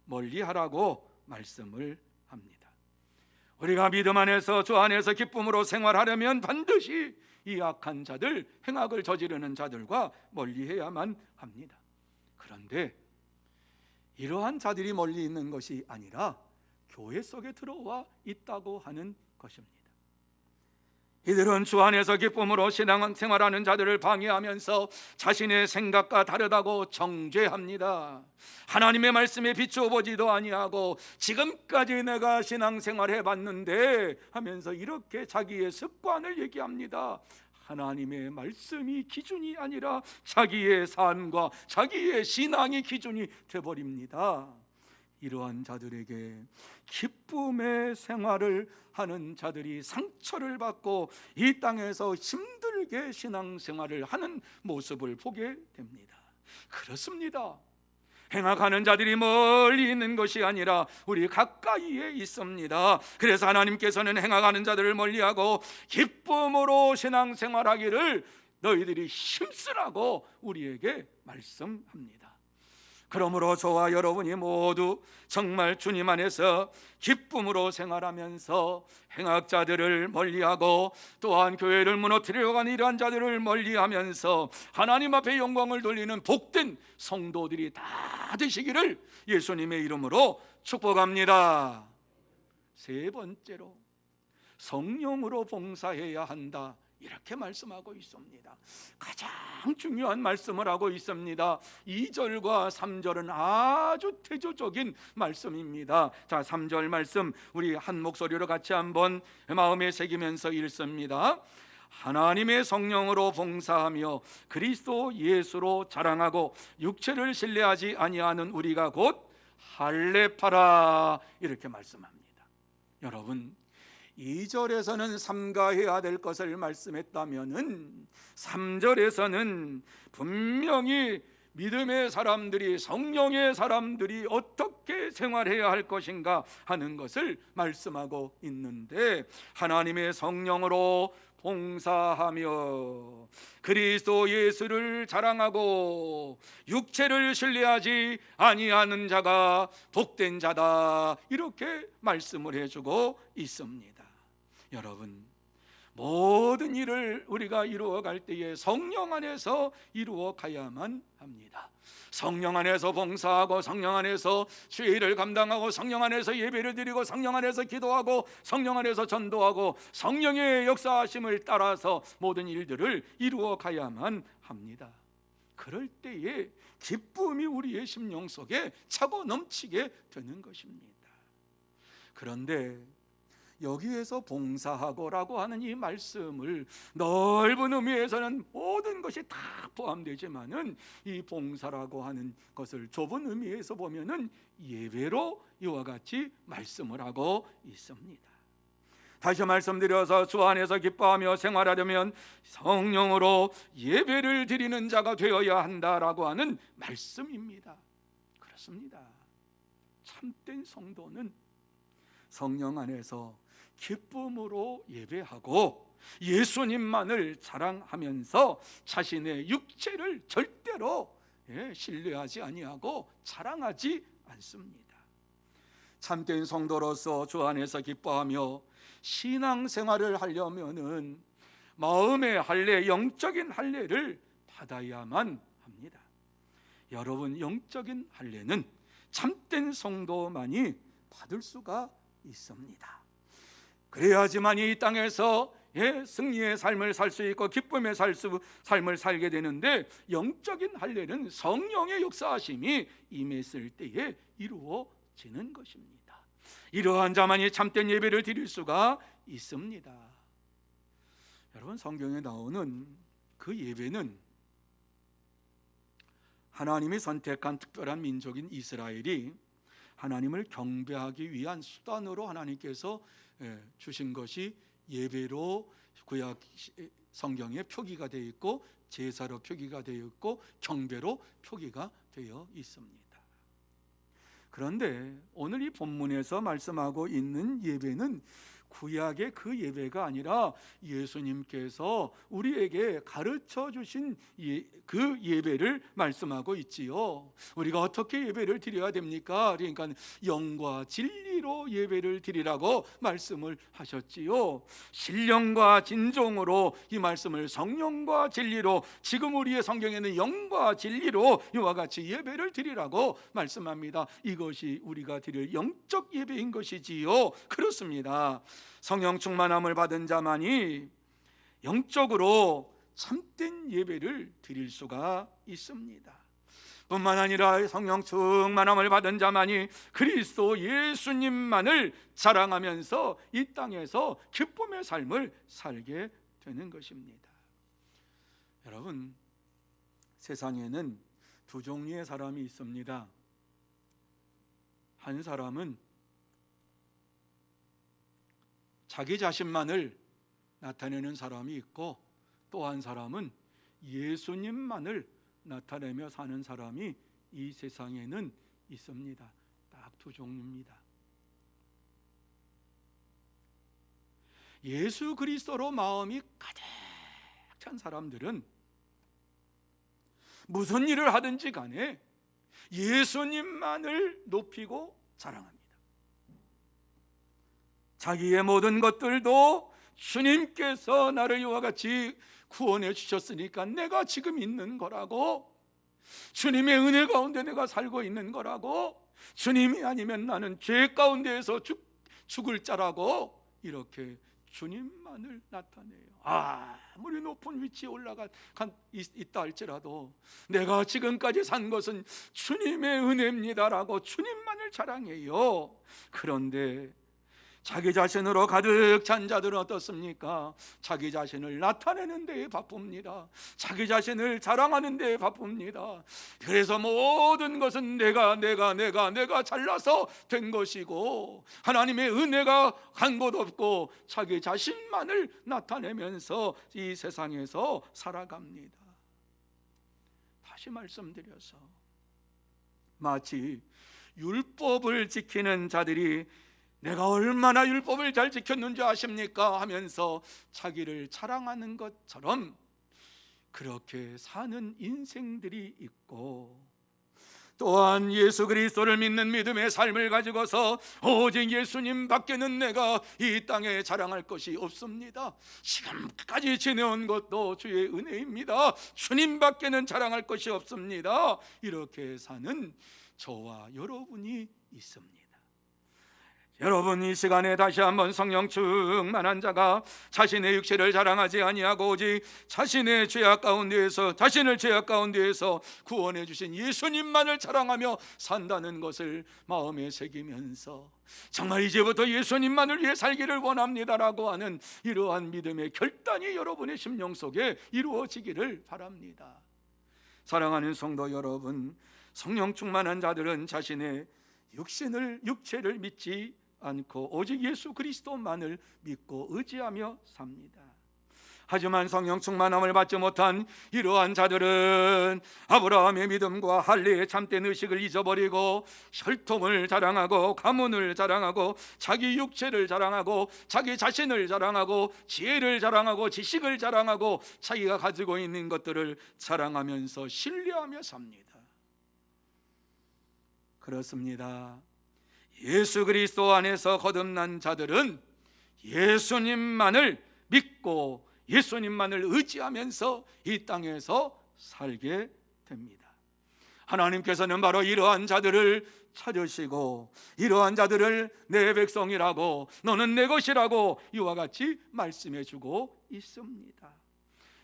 멀리하라고 말씀을 합니다. 우리가 믿음 안에서 주 안에서 기쁨으로 생활하려면 반드시 이 악한 자들, 행악을 저지르는 자들과 멀리해야만 합니다. 그런데 이러한 자들이 멀리 있는 것이 아니라 교회 속에 들어와 있다고 하는 것입니다. 이들은 주 안에서 기쁨으로 신앙생활하는 자들을 방해하면서 자신의 생각과 다르다고 정죄합니다. 하나님의 말씀에 비추어 보지도 아니하고 지금까지 내가 신앙생활해 봤는데 하면서 이렇게 자기의 습관을 얘기합니다. 하나님의 말씀이 기준이 아니라 자기의 삶과 자기의 신앙이 기준이 되어버립니다. 이러한 자들에게 기쁨의 생활을 하는 자들이 상처를 받고 이 땅에서 힘들게 신앙생활을 하는 모습을 보게 됩니다. 그렇습니다. 행악하는 자들이 멀리 있는 것이 아니라 우리 가까이에 있습니다. 그래서 하나님께서는 행악하는 자들을 멀리하고 기쁨으로 신앙생활하기를 너희들이 힘쓰라고 우리에게 말씀합니다. 그러므로 저와 여러분이 모두 정말 주님 안에서 기쁨으로 생활하면서 행악자들을 멀리하고 또한 교회를 무너뜨리려고 하는 이러한 자들을 멀리하면서 하나님 앞에 영광을 돌리는 복된 성도들이 다 되시기를 예수님의 이름으로 축복합니다. 세 번째로 성령으로 봉사해야 한다, 이렇게 말씀하고 있습니다. 가장 중요한 말씀을 하고 있습니다. 2절과 3절은 아주 대조적인 말씀입니다. 자, 3절 말씀 우리 한 목소리로 같이 한번 마음에 새기면서 읽습니다. 하나님의 성령으로 봉사하며 그리스도 예수로 자랑하고 육체를 신뢰하지 아니하는 우리가 곧 할례파라, 이렇게 말씀합니다. 여러분, 2절에서는 삼가해야 될 것을 말씀했다면은 3절에서는 분명히 믿음의 사람들이, 성령의 사람들이 어떻게 생활해야 할 것인가 하는 것을 말씀하고 있는데, 하나님의 성령으로 봉사하며 그리스도 예수를 자랑하고 육체를 신뢰하지 아니하는 자가 복된 자다, 이렇게 말씀을 해주고 있습니다. 여러분, 모든 일을 우리가 이루어갈 때에 성령 안에서 이루어 가야만 합니다. 성령 안에서 봉사하고 성령 안에서 주의 일을 감당하고 성령 안에서 예배를 드리고 성령 안에서 기도하고 성령 안에서 전도하고 성령의 역사하심을 따라서 모든 일들을 이루어 가야만 합니다. 그럴 때에 기쁨이 우리의 심령 속에 차고 넘치게 되는 것입니다. 그런데 여기에서 봉사하고라고 하는 이 말씀을 넓은 의미에서는 모든 것이 다 포함되지만은 이 봉사라고 하는 것을 좁은 의미에서 보면은 예배로 이와 같이 말씀을 하고 있습니다. 다시 말씀드려서 주 안에서 기뻐하며 생활하려면 성령으로 예배를 드리는 자가 되어야 한다라고 하는 말씀입니다. 그렇습니다. 참된 성도는 성령 안에서 기쁨으로 예배하고 예수님만을 자랑하면서 자신의 육체를 절대로 신뢰하지 아니하고 자랑하지 않습니다. 참된 성도로서 주 안에서 기뻐하며 신앙생활을 하려면은 마음의 할례, 영적인 할례를 받아야만 합니다. 여러분, 영적인 할례는 참된 성도만이 받을 수가 있습니다. 그래야지만 이 땅에서 승리의 삶을 살 수 있고 기쁨의 삶을 살게 되는데, 영적인 할례는 성령의 역사하심이 임했을 때에 이루어지는 것입니다. 이러한 자만이 참된 예배를 드릴 수가 있습니다. 여러분, 성경에 나오는 그 예배는 하나님이 선택한 특별한 민족인 이스라엘이 하나님을 경배하기 위한 수단으로 하나님께서 주신 것이 예배로 구약 성경에 표기가 되어 있고 제사로 표기가 되어 있고 경배로 표기가 되어 있습니다. 그런데 오늘 이 본문에서 말씀하고 있는 예배는 구약의 그 예배가 아니라 예수님께서 우리에게 가르쳐 주신 그 예배를 말씀하고 있지요. 우리가 어떻게 예배를 드려야 됩니까? 그러니까 영과 진리로 예배를 드리라고 말씀을 하셨지요. 신령과 진정으로 이 말씀을 성령과 진리로, 지금 우리의 성경에는 영과 진리로 이와 같이 예배를 드리라고 말씀합니다. 이것이 우리가 드릴 영적 예배인 것이지요. 그렇습니다. 성령 충만함을 받은 자만이 영적으로 참된 예배를 드릴 수가 있습니다. 뿐만 아니라 성령 충만함을 받은 자만이 그리스도 예수님만을 자랑하면서 이 땅에서 기쁨의 삶을 살게 되는 것입니다. 여러분, 세상에는 두 종류의 사람이 있습니다. 한 사람은 자기 자신만을 나타내는 사람이 있고, 또 한 사람은 예수님만을 나타내며 사는 사람이 이 세상에는 있습니다. 딱 두 종류입니다. 예수 그리스도로 마음이 가득 찬 사람들은 무슨 일을 하든지 간에 예수님만을 높이고 자랑합니다. 자기의 모든 것들도 주님께서 나를 이와 같이 구원해 주셨으니까 내가 지금 있는 거라고, 주님의 은혜 가운데 내가 살고 있는 거라고, 주님이 아니면 나는 죄 가운데에서 죽을 자라고, 이렇게 주님만을 나타내요. 아무리 높은 위치에 올라가 있다 할지라도 내가 지금까지 산 것은 주님의 은혜입니다라고 주님만을 자랑해요. 그런데 자기 자신으로 가득 찬 자들은 어떻습니까? 자기 자신을 나타내는 데에 바쁩니다. 자기 자신을 자랑하는 데에 바쁩니다. 그래서 모든 것은 내가 잘나서 된 것이고, 하나님의 은혜가 간 곳 없고 자기 자신만을 나타내면서 이 세상에서 살아갑니다. 다시 말씀드려서, 마치 율법을 지키는 자들이 내가 얼마나 율법을 잘 지켰는지 아십니까? 하면서 자기를 자랑하는 것처럼 그렇게 사는 인생들이 있고, 또한 예수 그리스도를 믿는 믿음의 삶을 가지고서 오직 예수님 밖에는 내가 이 땅에 자랑할 것이 없습니다. 지금까지 지내온 것도 주의 은혜입니다. 주님 밖에는 자랑할 것이 없습니다. 이렇게 사는 저와 여러분이 있습니다. 여러분, 이 시간에 다시 한번 성령 충만한 자가 자신의 육체를 자랑하지 아니하고 오직 자신을 죄악 가운데에서 구원해 주신 예수님만을 자랑하며 산다는 것을 마음에 새기면서 정말 이제부터 예수님만을 위해 살기를 원합니다라고 하는 이러한 믿음의 결단이 여러분의 심령 속에 이루어지기를 바랍니다. 사랑하는 성도 여러분, 성령 충만한 자들은 자신의 육체를 믿지 않고 오직 예수 그리스도만을 믿고 의지하며 삽니다. 하지만 성령 충만함을 받지 못한 이러한 자들은 아브라함의 믿음과 할례의 참된 의식을 잊어버리고 혈통을 자랑하고 가문을 자랑하고 자기 육체를 자랑하고 자기 자신을 자랑하고 지혜를 자랑하고 지식을 자랑하고 자기가 가지고 있는 것들을 자랑하면서 신뢰하며 삽니다. 그렇습니다. 예수 그리스도 안에서 거듭난 자들은 예수님만을 믿고 예수님만을 의지하면서 이 땅에서 살게 됩니다. 하나님께서는 바로 이러한 자들을 찾으시고 이러한 자들을 내 백성이라고, 너는 내 것이라고 이와 같이 말씀해 주고 있습니다.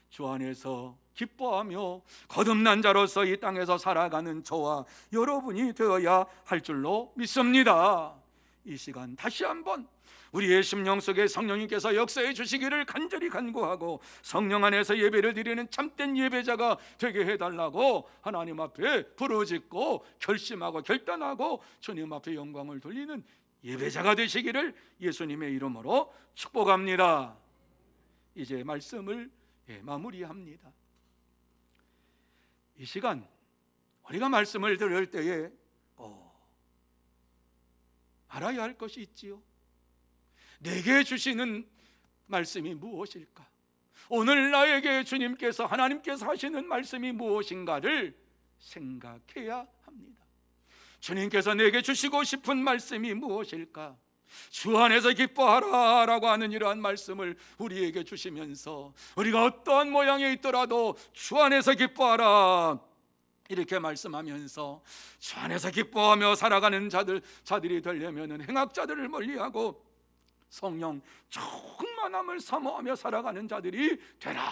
주 안에서 기뻐하며 거듭난 자로서 이 땅에서 살아가는 저와 여러분이 되어야 할 줄로 믿습니다. 이 시간 다시 한번 우리의 심령 속에 성령님께서 역사해 주시기를 간절히 간구하고 성령 안에서 예배를 드리는 참된 예배자가 되게 해달라고 하나님 앞에 부르짖고 결심하고 결단하고 주님 앞에 영광을 돌리는 예배자가 되시기를 예수님의 이름으로 축복합니다. 이제 말씀을 마무리합니다. 이 시간 우리가 말씀을 들을 때에 알아야 할 것이 있지요. 내게 주시는 말씀이 무엇일까? 오늘 나에게 주님께서, 하나님께서 하시는 말씀이 무엇인가를 생각해야 합니다. 주님께서 내게 주시고 싶은 말씀이 무엇일까? 주 안에서 기뻐하라 라고 하는 이러한 말씀을 우리에게 주시면서, 우리가 어떠한 모양에 있더라도 주 안에서 기뻐하라 이렇게 말씀하면서, 주 안에서 기뻐하며 살아가는 자들이 되려면 행악자들을 멀리하고 성령 충만함을 사모하며 살아가는 자들이 되라,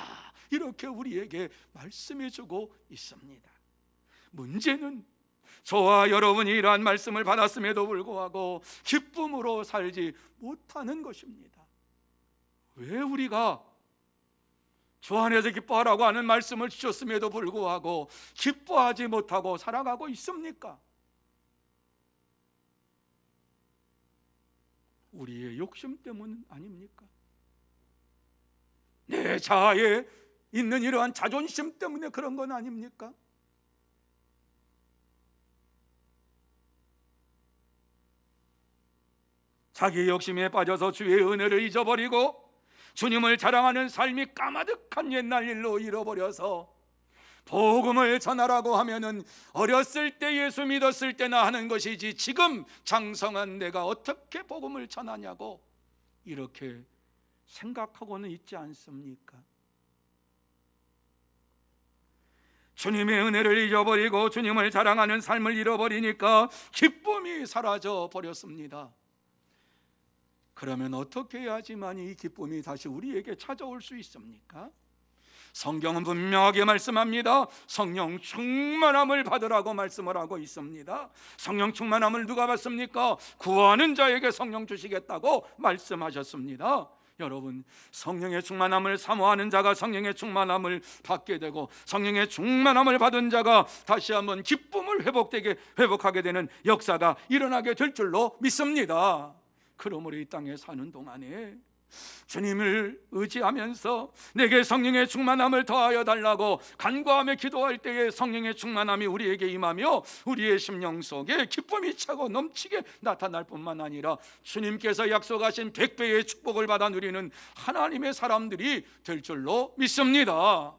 이렇게 우리에게 말씀해 주고 있습니다. 문제는 저와 여러분이 이러한 말씀을 받았음에도 불구하고 기쁨으로 살지 못하는 것입니다. 왜 우리가 주 안에서 기뻐하라고 하는 말씀을 주셨음에도 불구하고 기뻐하지 못하고 살아가고 있습니까? 우리의 욕심 때문 아닙니까? 내 자아에 있는 이러한 자존심 때문에 그런 건 아닙니까? 자기 욕심에 빠져서 주의 은혜를 잊어버리고 주님을 자랑하는 삶이 까마득한 옛날 일로 잃어버려서 복음을 전하라고 하면은 어렸을 때 예수 믿었을 때나 하는 것이지 지금 장성한 내가 어떻게 복음을 전하냐고 이렇게 생각하고는 있지 않습니까? 주님의 은혜를 잊어버리고 주님을 자랑하는 삶을 잃어버리니까 기쁨이 사라져 버렸습니다. 그러면 어떻게 해야지만 이 기쁨이 다시 우리에게 찾아올 수 있습니까? 성경은 분명하게 말씀합니다. 성령 충만함을 받으라고 말씀을 하고 있습니다. 성령 충만함을 누가 받습니까? 구하는 자에게 성령 주시겠다고 말씀하셨습니다. 여러분, 성령의 충만함을 사모하는 자가 성령의 충만함을 받게 되고, 성령의 충만함을 받은 자가 다시 한번 기쁨을 회복하게 되는 역사가 일어나게 될 줄로 믿습니다. 그러므로 이 땅에 사는 동안에 주님을 의지하면서 내게 성령의 충만함을 더하여 달라고 간구하며 기도할 때에 성령의 충만함이 우리에게 임하며 우리의 심령 속에 기쁨이 차고 넘치게 나타날 뿐만 아니라 주님께서 약속하신 100배의 축복을 받아 누리는 하나님의 사람들이 될 줄로 믿습니다.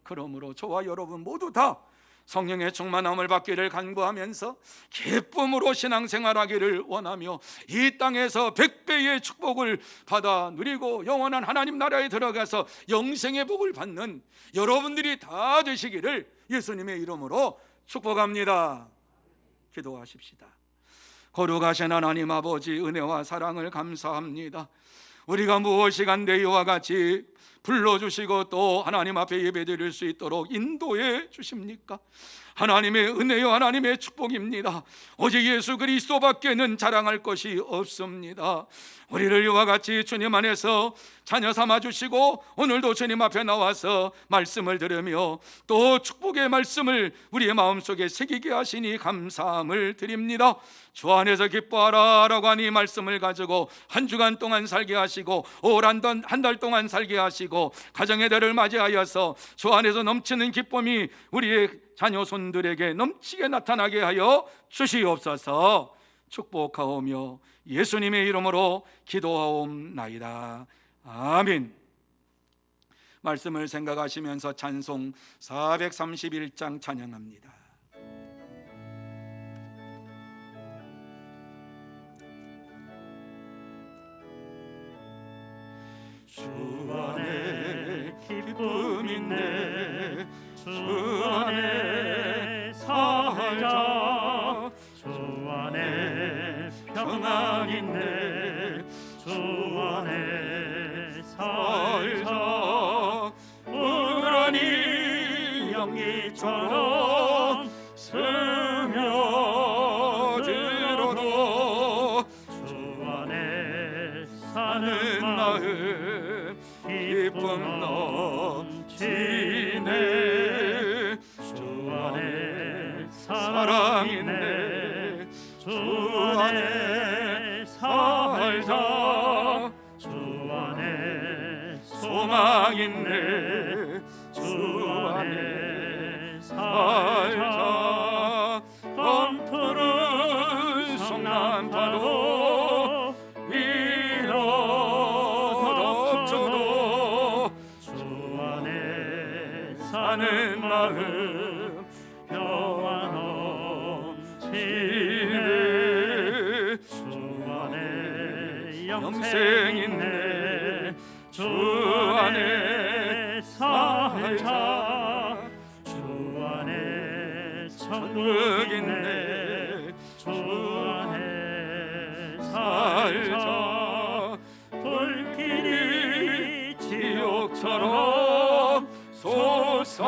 그러므로 저와 여러분 모두 다 성령의 충만함을 받기를 간구하면서 기쁨으로 신앙생활하기를 원하며 이 땅에서 100배의 축복을 받아 누리고 영원한 하나님 나라에 들어가서 영생의 복을 받는 여러분들이 다 되시기를 예수님의 이름으로 축복합니다. 기도하십시다. 거룩하신 하나님 아버지, 은혜와 사랑을 감사합니다. 우리가 무엇이간데 이와 같이 불러주시고 또 하나님 앞에 예배드릴 수 있도록 인도해 주십니까? 하나님의 은혜요 하나님의 축복입니다. 오직 예수 그리스도밖에는 자랑할 것이 없습니다. 우리를 이와 같이 주님 안에서 자녀 삼아 주시고 오늘도 주님 앞에 나와서 말씀을 들으며 또 축복의 말씀을 우리의 마음속에 새기게 하시니 감사함을 드립니다. 주 안에서 기뻐하라 라고 하는 이 말씀을 가지고 한 주간 동안 살게 하시고 올 한 달 동안 살게 하시고 가정의 달을 맞이하여서 주 안에서 넘치는 기쁨이 우리의 자녀 손들에게 넘치게 나타나게 하여 주시옵소서. 축복하오며 예수님의 이름으로 기도하옵나이다. 아멘. 말씀을 생각하시면서 찬송 431장 찬양합니다. 주 안에 기쁨 있네, 주 안에 살자, 주 안에 평안 있네, 주 안에 살자. 우라니 연기처럼 스며들어도 주 안에 사는 마음 기쁨 넘치네. 주 안에 사랑 있네, 주 안에 살자, 주 안에 소망 있네, 주 안에 살자. 사는 마음 평화 넘치네 주 안에 영생 있네 주 안에 살자 주 안에 천국 있네 주 안에 살자 불길이 지옥처럼 솟아올라도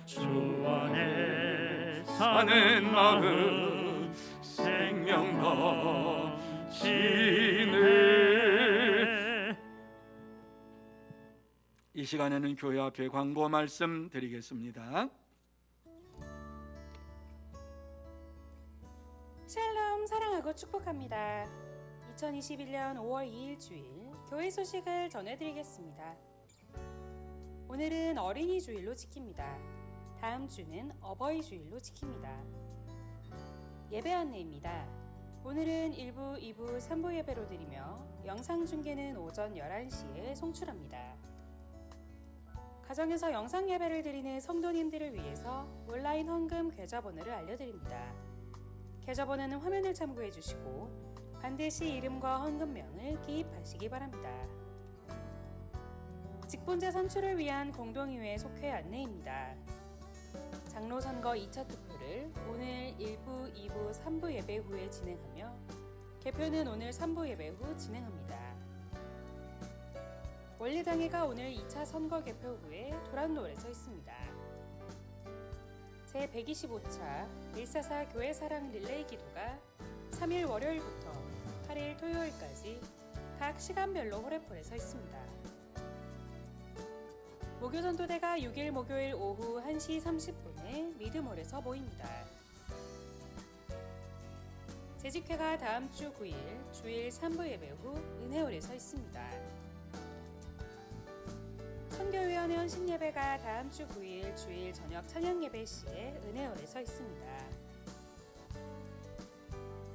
주 안에 사는 마음 생명 넘치네. 이 시간에는 교회 앞에 광고 말씀 드리겠습니다. 샬롬 사랑하고 축복합니다. 2021년 5월 2일 주일 교회 소식을 전해드리겠습니다. 오늘은 어린이 주일로 지킵니다. 다음 주는 어버이 주일로 지킵니다. 예배 안내입니다. 오늘은 1부, 2부, 3부 예배로 드리며 영상 중계는 오전 11시에 송출합니다. 가정에서 영상 예배를 드리는 성도님들을 위해서 온라인 헌금 계좌번호를 알려드립니다. 계좌번호는 화면을 참고해 주시고 반드시 이름과 헌금명을 기입하시기 바랍니다. 직분자 선출을 위한 공동의회 속회 안내입니다. 장로 선거 2차 투표를 오늘 1부, 2부, 3부 예배 후에 진행하며 개표는 오늘 3부 예배 후 진행합니다. 원리당회가 오늘 2차 선거 개표 후에 도란노을에 서 있습니다. 제125차 144 교회 사랑 릴레이 기도가 3일 월요일부터 8일 토요일까지 각 시간별로 호래폴에 서 있습니다. 목요전도대가 6일 목요일 오후 1시 30분에 미드몰에서 모입니다. 재직회가 다음 주 9일 주일 3부 예배 후 은혜홀에 서 있습니다. 선교위원회 헌신예배가 다음 주 9일 주일 저녁 찬양예배 시에 은혜홀에 서 있습니다.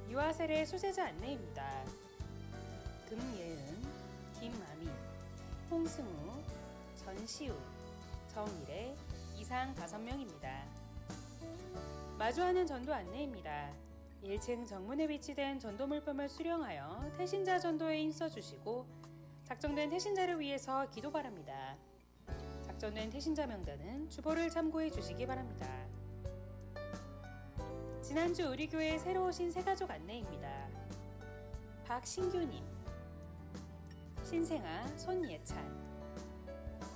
유아세례 수제자 안내입니다. 금예은, 김아미, 홍승우, 전시우, 정일애, 이상 5명입니다. 마주하는 전도 안내입니다. 1층 정문에 위치된 전도 물품을 수령하여 태신자 전도에 힘써주시고 작정된 태신자를 위해서 기도 바랍니다. 작정된 태신자 명단은 주보를 참고해 주시기 바랍니다. 지난주 우리 교회 새로 오신 새가족 안내입니다. 박신규님, 신생아, 손예찬,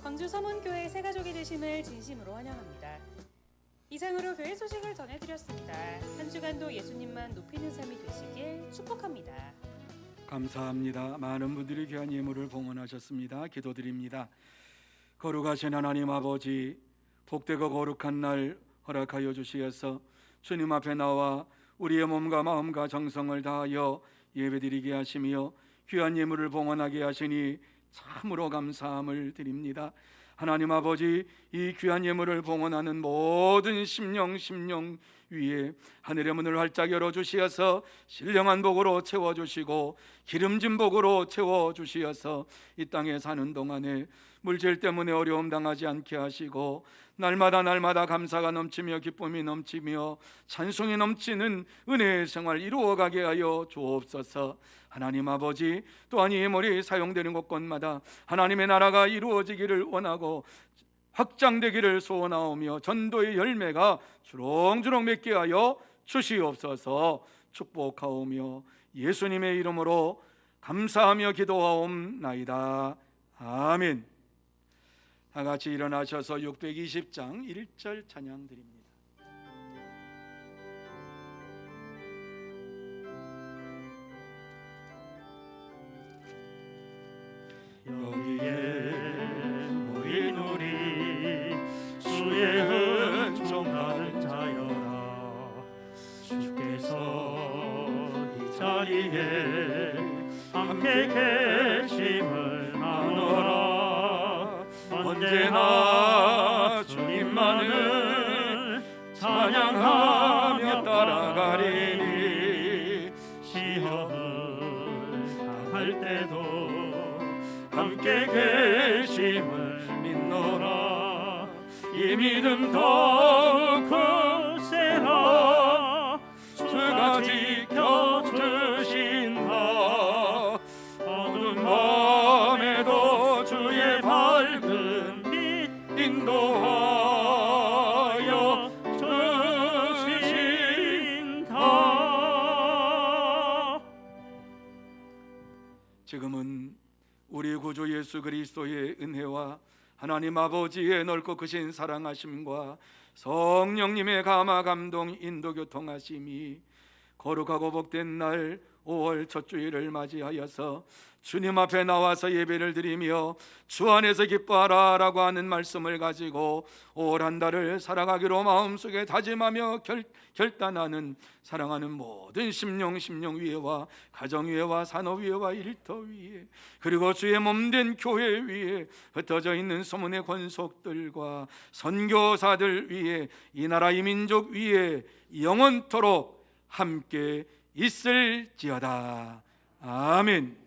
광주 서문교회 새가족이 되심을 진심으로 환영합니다. 이상으로 교회 소식을 전해드렸습니다. 한 주간도 예수님만 높이는 삶이 되시길 축복합니다. 감사합니다. 많은 분들이 귀한 예물을 봉헌하셨습니다. 기도드립니다. 거룩하신 하나님 아버지, 복되고 거룩한 날 허락하여 주시어서 주님 앞에 나와 우리의 몸과 마음과 정성을 다하여 예배드리게 하시며 귀한 예물을 봉헌하게 하시니 참으로 감사함을 드립니다. 하나님 아버지, 이 귀한 예물을 봉헌하는 모든 심령 위에 하늘의 문을 활짝 열어주시어서 신령한 복으로 채워주시고 기름진 복으로 채워주시어서 이 땅에 사는 동안에 물질 때문에 어려움 당하지 않게 하시고 날마다 감사가 넘치며 기쁨이 넘치며 찬송이 넘치는 은혜의 생활 이루어가게 하여 주옵소서. 하나님 아버지, 또한 이 예물이 사용되는 곳곳마다 하나님의 나라가 이루어지기를 원하고 확장되기를 소원하오며 전도의 열매가 주렁주렁 맺게 하여 주시옵소서. 축복하오며 예수님의 이름으로 감사하며 기도하옵나이다. 아멘. 다 같이 일어나셔서 620장 1절 찬양 드립니다. 여기에 모인 우리 주의 은총받은 자여라. 주께서 이 자리에 함께 계심을 아노라. 언제나 주님만을 찬양하며 따라가리니 시험을 당할 때도 함께 계시 계심을 믿노라. 이 믿음 더욱 굳세라. 주가 지켜주신다. 어두운 밤에도 주의 밝은 빛 인도하여 주신다. 지금은 우리 구주 예수 그리스도의 은혜와 하나님 아버지의 넓고 크신 사랑하심과 성령님의 감화 감동 인도 교통하심이 거룩하고 복된 날 5월 첫 주일을 맞이하여서 주님 앞에 나와서 예배를 드리며 주 안에서 기뻐하라 라고 하는 말씀을 가지고 5월 한 달을 살아가기로 마음속에 다짐하며 결단하는 사랑하는 모든 심령 위에와 가정 위에와 산업 위에와 일터 위에 그리고 주의 몸된 교회 위에 흩어져 있는 소문의 권속들과 선교사들 위에 이 나라 이 민족 위에 영원토록 함께 있을지어다. 아멘.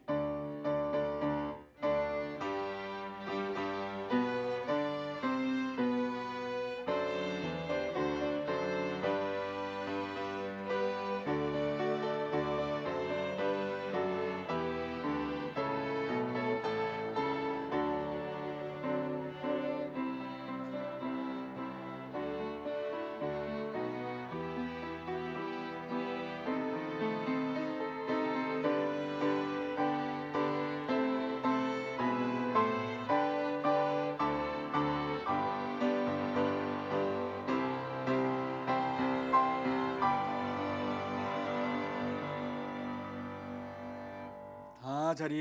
다 자리에